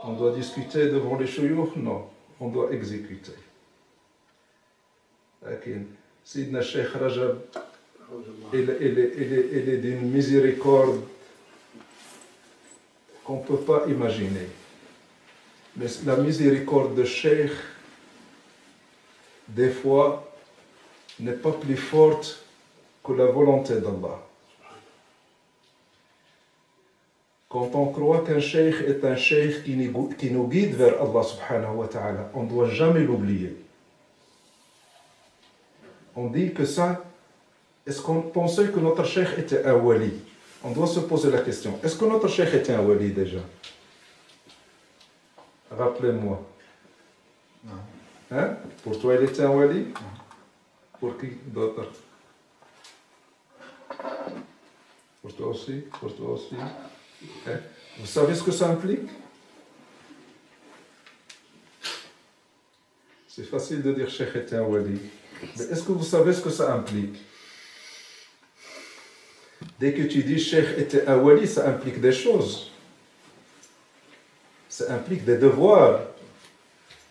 On doit discuter devant les shuyukh? Non, on doit exécuter. Sidna Cheikh Rajab, il est d'une miséricorde qu'on ne peut pas imaginer. Mais la miséricorde de Cheikh, des fois, n'est pas plus forte que la volonté d'Allah. Quand on croit qu'un cheikh est un cheikh qui nous guide vers Allah subhanahu wa ta'ala, on ne doit jamais l'oublier. On dit que ça, est-ce qu'on pensait que notre cheikh était un wali? On doit se poser la question, est-ce que notre cheikh était un wali déjà? Rappelez-moi. Hein? Pour toi, il était un wali? Pour qui d'autre? Pour toi aussi? Pour toi aussi? Hein? Vous savez ce que ça implique? C'est facile de dire Cheikh était un wali. Mais est-ce que vous savez ce que ça implique? Dès que tu dis Cheikh était un wali, ça implique des choses. Ça implique des devoirs.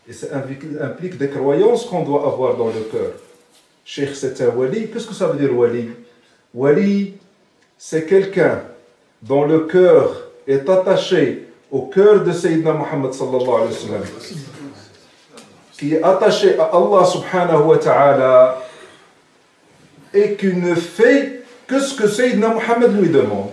Et ça implique des croyances qu'on doit avoir dans le cœur. Cheikh c'est un wali. Qu'est-ce que ça veut dire wali? Wali, c'est quelqu'un dont le cœur est attaché au cœur de Sayyidina Muhammad sallallahu alayhi wa sallam, qui est attaché à Allah subhanahu wa ta'ala et qui ne fait que ce que Sayyidina Muhammad lui demande.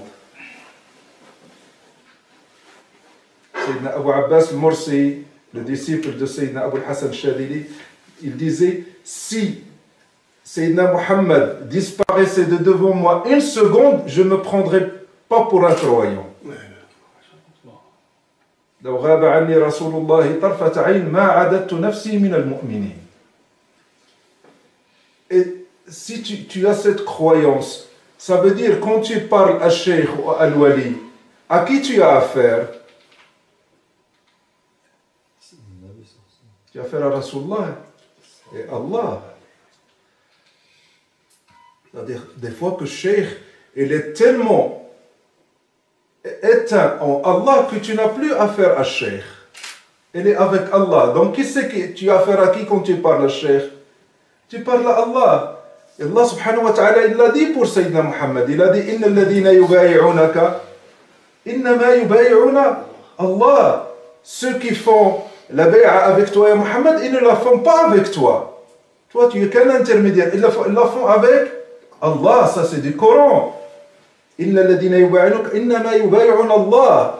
Sayyidina Abu Abbas al-Mursi, le disciple de Sayyidina Abu al-Hassan al-Shadili, il disait, si Sayyidina Muhammad disparaissait de devant moi une seconde, je ne me prendrais pas pour un croyant. لو غاب عني رسول الله طرفة عين ما عددت نفسي من المؤمنين. Et si tu as cette croyance, ça veut dire quand tu parles à Cheikh ou à Al-Wali, à qui tu as affaire? Tu as affaire à Rasulullah et Allah. C'est-à-dire, des fois que Cheikh, il est tellement éteint en Allah que tu n'as plus affaire à Cheikh. Il est avec Allah. Donc, qui c'est que tu as affaire à qui quand tu parles à Cheikh? Tu parles à Allah. Et Allah subhanahu wa ta'ala, il l'a dit pour Sayyidina Muhammad. Il a dit, Inna alladhina yubayi'unaka, innama yubayi'una Allah. Ceux qui font la bay'a avec toi, et Muhammad, ils ne la font pas avec toi. Toi, tu es qu'un intermédiaire. Ils la font avec Allah. Ça, c'est du Coran. إن الذين يبايعونك إنما يبايعون الله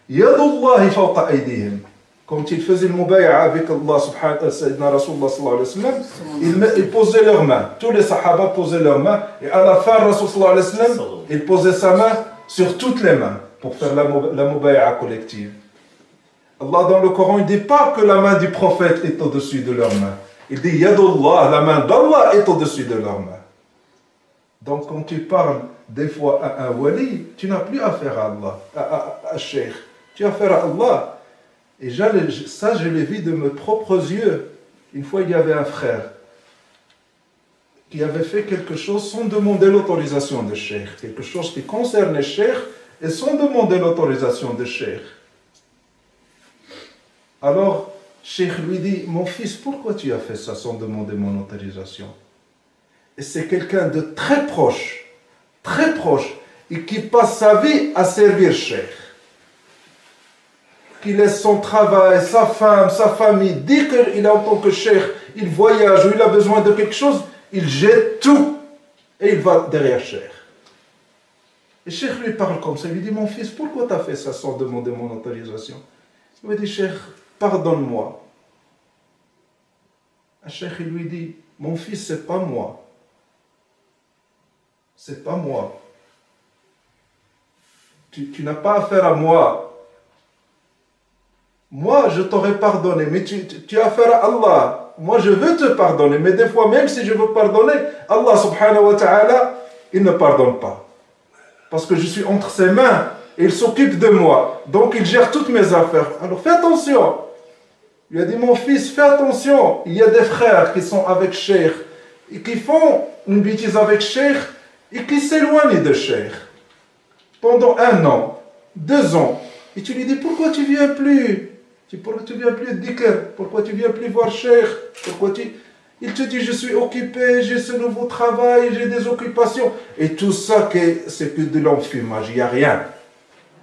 يد الله فوق أيديهم. Quand ils faisaient le mubay'a avec Allah subhanahu Sayyidina Rasulullah sallallahu alayhi wa sallam, ils posaient leurs mains. Tous les sahaba posaient leurs mains. Et à la fin, Rasul sallallahu alayhi wa sallam, il posait sa main sur toutes les mains pour faire la mubay'a collective. Allah dans le Coran, il ne dit pas que la main du prophète est au-dessus de leurs mains. Il dit Yadullah, la main d'Allah est au-dessus de leurs mains. Donc quand tu parles des fois à un wali, tu n'as plus affaire à Allah, à Cheikh. Tu as affaire à Allah. Et ça, je l'ai vu de mes propres yeux. Une fois, il y avait un frère qui avait fait quelque chose sans demander l'autorisation de Cheikh. Quelque chose qui concernait Cheikh et sans demander l'autorisation de Cheikh. Alors, Cheikh lui dit, mon fils, pourquoi tu as fait ça sans demander mon autorisation? Et c'est quelqu'un de très proche, et qui passe sa vie à servir Cheikh. Qui laisse son travail, sa femme, sa famille, dès qu'il est en tant que Cheikh, il voyage ou il a besoin de quelque chose, il jette tout et il va derrière Cheikh. Et Cheikh lui parle comme ça, il lui dit, mon fils, pourquoi tu as fait ça sans demander mon autorisation? Il lui dit, Cheikh, pardonne-moi. Un Cheikh, il lui dit, mon fils, c'est pas moi. C'est pas moi. Tu n'as pas affaire à moi. Moi, je t'aurais pardonné, mais tu as affaire à Allah. Moi, je veux te pardonner, mais des fois, même si je veux pardonner, Allah subhanahu wa ta'ala, il ne pardonne pas. Parce que je suis entre ses mains, et il s'occupe de moi. Donc, il gère toutes mes affaires. Alors, fais attention. Il lui a dit, mon fils, fais attention. Il y a des frères qui sont avec Cheikh, et qui font une bêtise avec Cheikh, et qui s'éloignent de Cheikh. Pendant 1 an, 2 ans, Et tu lui dis, pourquoi tu viens plus? Pourquoi tu viens plus dhikr? Pourquoi tu viens plus voir Cheikh? Il te dit, je suis occupé, j'ai ce nouveau travail, j'ai des occupations. Et tout ça, c'est que de l'enfumage, il n'y a rien.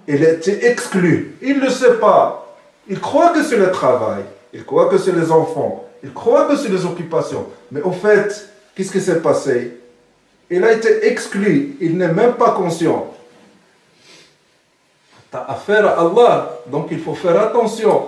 Il était exclu. Il ne le sait pas. Il croit que c'est le travail. Il croit que c'est les enfants. Il croit que c'est les occupations. Mais au fait, qu'est-ce qui s'est passé? Il a été exclu. Il n'est même pas conscient. Tu as affaire à Allah, donc il faut faire attention.